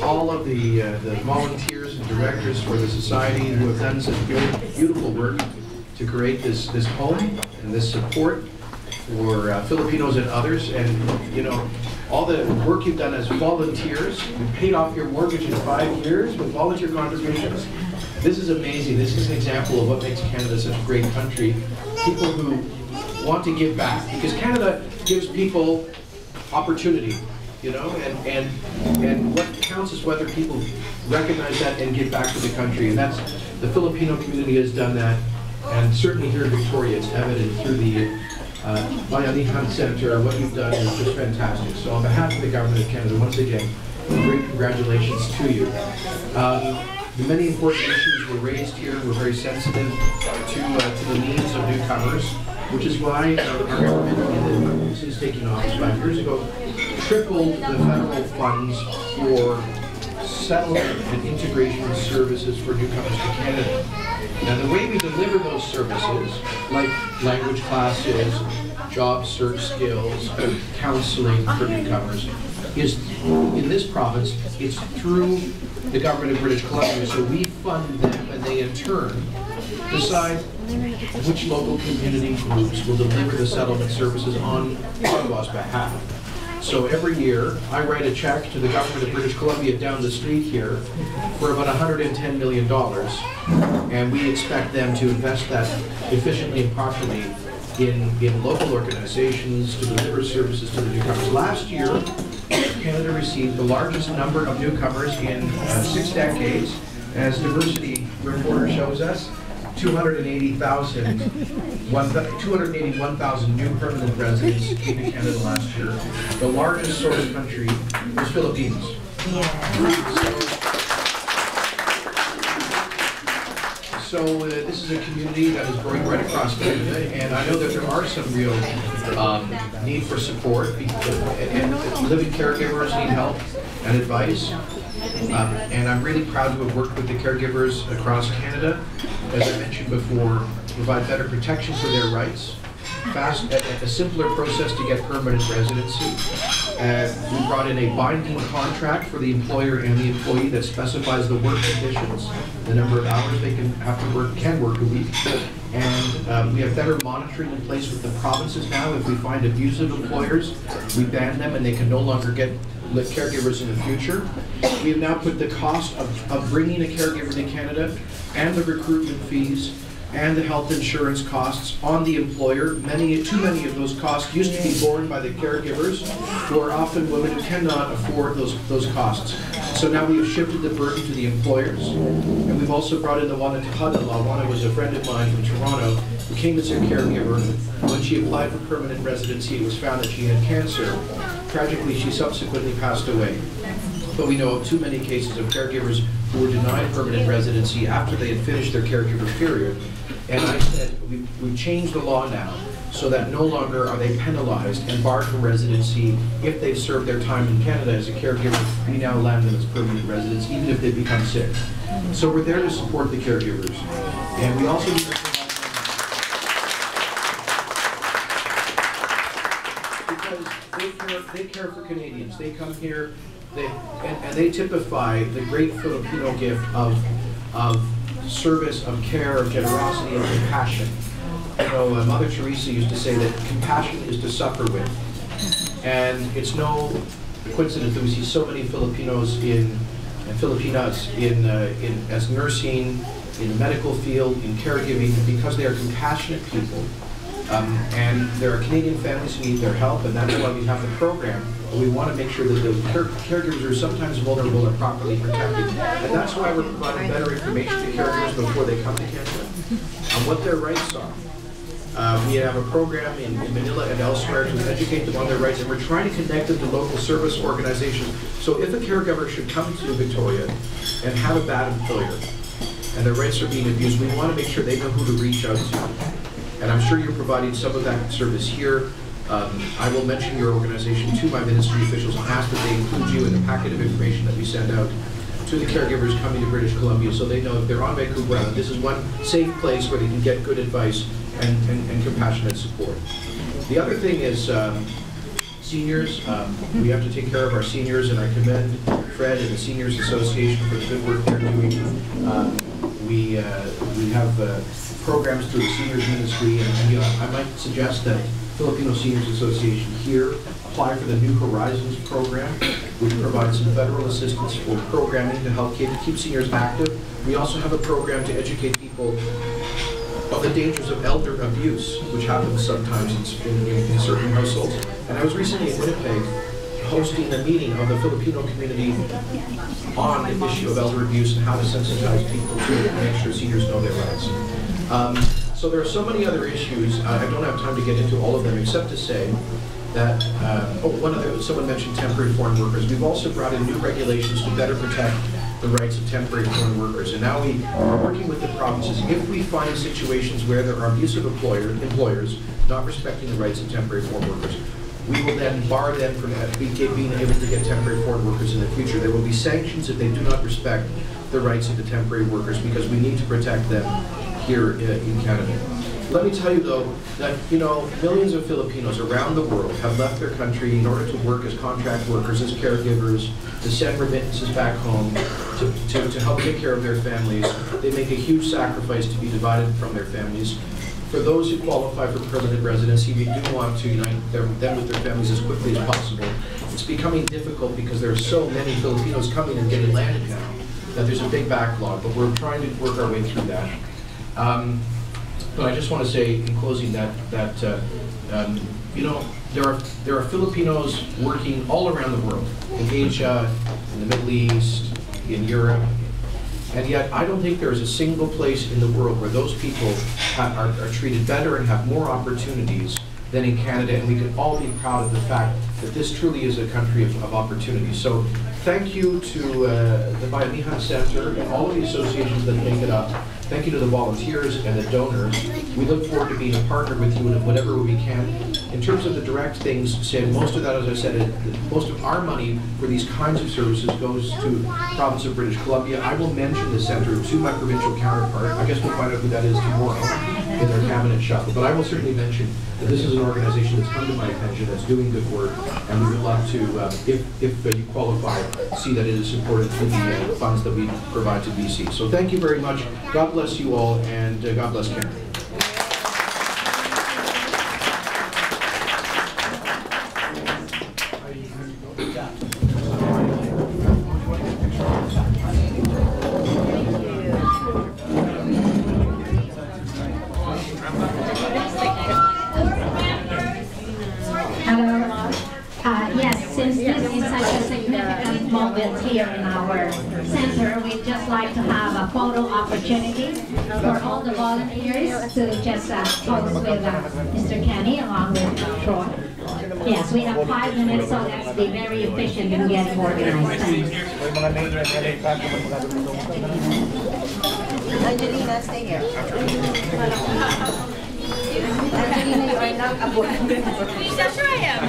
all of the volunteers and directors for the society who have done such beautiful work to create this home and this support for Filipinos and others. And you know, all the work you've done as volunteers, you paid off your mortgage in 5 years with volunteer contributions. This is amazing. This is an example of what makes Canada such a great country. People who want to give back, because Canada gives people opportunity, you know, and what counts is whether people recognize that and give back to the country. And that's, the Filipino community has done that, and certainly here in Victoria it's evident through the Bayanihan Center. What you've done is just fantastic. So on behalf of the Government of Canada, once again, great congratulations to you. The many important issues were raised here. We're very sensitive to the needs of newcomers, which is why our government, since taking office 5 years ago, tripled the federal funds for settlement and integration services for newcomers to Canada. Now, the way we deliver those services, like language classes, job search skills, counseling for newcomers, is in this province, it's through the Government of British Columbia. So we fund them, and they in turn decide which local community groups will deliver the settlement services on Ottawa's behalf. So every year, I write a check to the Government of British Columbia down the street here for about $110 million, and we expect them to invest that efficiently and properly in local organizations to deliver services to the newcomers. Last year, Canada received the largest number of newcomers in 6 decades. As diversity reporter shows us, 281,000 new permanent residents came to Canada last year. The largest source country was Philippines. So this is a community that is growing right across Canada, and I know that there are some real need for support, and living caregivers need help and advice. And I'm really proud to have worked with the caregivers across Canada, as I mentioned before, to provide better protection for their rights, a simpler process to get permanent residency. We brought in a binding contract for the employer and the employee that specifies the work conditions, the number of hours they can work a week. And we have better monitoring in place with the provinces now. If we find abusive employers, we ban them and they can no longer get caregivers in the future. We have now put the cost of bringing a caregiver to Canada and the recruitment fees and the health insurance costs on the employer. Too many of those costs used to be borne by the caregivers, who are often women who cannot afford those costs. So now we have shifted the burden to the employers, and we've also brought in the Wana Tejada law. Wana was a friend of mine from Toronto who came as a caregiver. When she applied for permanent residency, it was found that she had cancer. Tragically, she subsequently passed away. But we know of too many cases of caregivers who were denied permanent residency after they had finished their caregiver period. And I said, we've changed the law now so that no longer are they penalized and barred from residency if they've served their time in Canada as a caregiver. We now allow them as permanent residents, even if they become sick. So we're there to support the caregivers. And we also need to provide them, because they care for Canadians. They come here, and they typify the great Filipino gift of service, of care, of generosity, and compassion. You know, Mother Teresa used to say that compassion is to suffer with. And it's no coincidence that we see so many Filipinos and Filipinas as nursing, in the medical field, in caregiving, because they are compassionate people. And there are Canadian families who need their help, and that's why we have the program. We want to make sure that the caregivers who are sometimes vulnerable are properly protected. And that's why we're providing better information to caregivers before they come to Canada on what their rights are. We have a program in Manila and elsewhere to educate them on their rights, and we're trying to connect them to local service organizations. So if a caregiver should come to Victoria and have a bad employer, and their rights are being abused, we want to make sure they know who to reach out to. And I'm sure you're providing some of that service here. I will mention your organization to my ministry officials and ask that they include you in the packet of information that we send out to the caregivers coming to British Columbia, so they know if they're on Vancouver Island, this is one safe place where they can get good advice and compassionate support. The other thing is, seniors. We have to take care of our seniors, and I commend Fred and the Seniors Association for the good work they're doing. We have programs through the Seniors Ministry, and I might suggest that Filipino Seniors Association here apply for the New Horizons program, which provides some federal assistance for programming to help keep seniors active. We also have a program to educate people of the dangers of elder abuse, which happens sometimes in certain households. And I was recently in Winnipeg hosting a meeting of the Filipino community on the issue of elder abuse and how to sensitize people to make sure seniors know their rights. So there are so many other issues. I don't have time to get into all of them, except to say that, someone mentioned temporary foreign workers. We've also brought in new regulations to better protect the rights of temporary foreign workers. And now we are working with the provinces. If we find situations where there are abusive employers not respecting the rights of temporary foreign workers, we will then bar them from being able to get temporary foreign workers in the future. There will be sanctions if they do not respect the rights of the temporary workers, because we need to protect them here in Canada. Let me tell you though that millions of Filipinos around the world have left their country in order to work as contract workers, as caregivers, to send remittances back home, to help take care of their families. They make a huge sacrifice to be divided from their families. For those who qualify for permanent residency, we do want to unite them with their families as quickly as possible. It's becoming difficult because there are so many Filipinos coming and getting landed now that there's a big backlog, but we're trying to work our way through that. But I just want to say in closing that there are Filipinos working all around the world, in Asia, in the Middle East, in Europe, and yet I don't think there is a single place in the world where those people are treated better and have more opportunities than in Canada, and we can all be proud of the fact that this truly is a country of opportunity. So thank you to the Bayanihan Center and all of the associations that make it up. Thank you to the volunteers and the donors. We look forward to being a partner with you in whatever we can. In terms of the direct things, most of that, as I said, most of our money for these kinds of services goes to the province of British Columbia. I will mention the center to my provincial counterpart. I guess we'll find out who that is tomorrow in their cabinet shuffle. But I will certainly mention that this is an organization that's come to my attention, that's doing good work, and we would love to, if you qualify, see that it is supported through the funds that we provide to BC. So thank you very much. God bless you all, and God bless Canada. Here in our center, we'd just like to have a photo opportunity for all the volunteers to just pose with Mr. Kenny along with Troy. Yes, we have 5 minutes, so let's be very efficient in getting organized. Angelina, stay here. Angelina, you are not a boy. Sure I am.